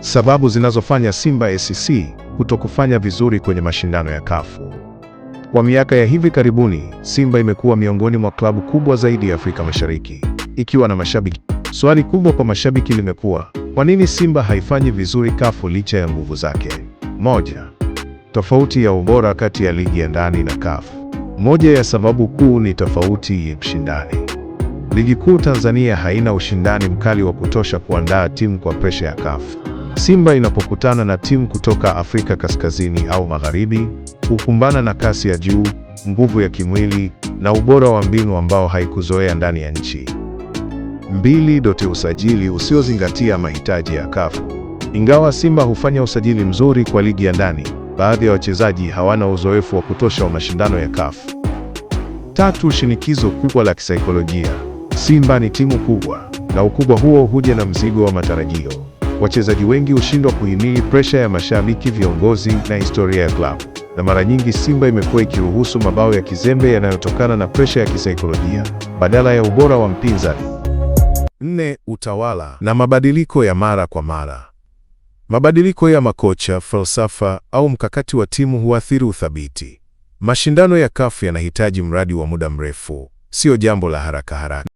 Sababu zinazofanya Simba SC kutokufanya vizuri kwenye mashindano ya CAF. Kwa miaka ya hivi karibuni, Simba imekuwa miongoni mwa klabu kubwa zaidi ya Afrika Mashariki, ikiwa na mashabiki. Swali kubwa kwa mashabiki limekuwa, kwa nini Simba haifanyi vizuri CAF licha ya nguvu zake? Moja, tofauti ya ubora kati ya ligi ya ndani na CAF. Moja ya sababu kuu ni tofauti ya ushindani. Ligi kuu Tanzania haina ushindani mkali wa kutosha kuandaa timu kwa presha ya CAF. Simba inapokutana na timu kutoka Afrika Kaskazini au Magharibi, hukumbana na kasi ya juu, nguvu ya kimwili na ubora wa mbinu ambao haikuzoea ndani ya nchi. 2. Usajili usiozingatia mahitaji ya CAF. Ingawa Simba hufanya usajili mzuri kwa ligi ya ndani, baadhi ya wachezaji hawana uzoefu wa kutosha wa mashindano ya CAF. 3. Shinikizo kubwa la kisaikolojia. Simba ni timu kubwa, na ukubwa huo huja na mzigo wa matarajio. Wachezaji wengi hushindwa kuhimili presha ya mashabiki, viongozi na historia ya klabu, na mara nyingi Simba imekuwa ikiruhusu mabao ya kizembe yanayotokana na presha ya kisaikolojia badala ya ubora wa mpinzani. 4. Utawala na mabadiliko ya mara kwa mara. Mabadiliko ya makocha, falsafa au mkakati wa timu huathiri uthabiti. Mashindano ya CAF yanahitaji mradi wa muda mrefu, sio jambo la haraka haraka.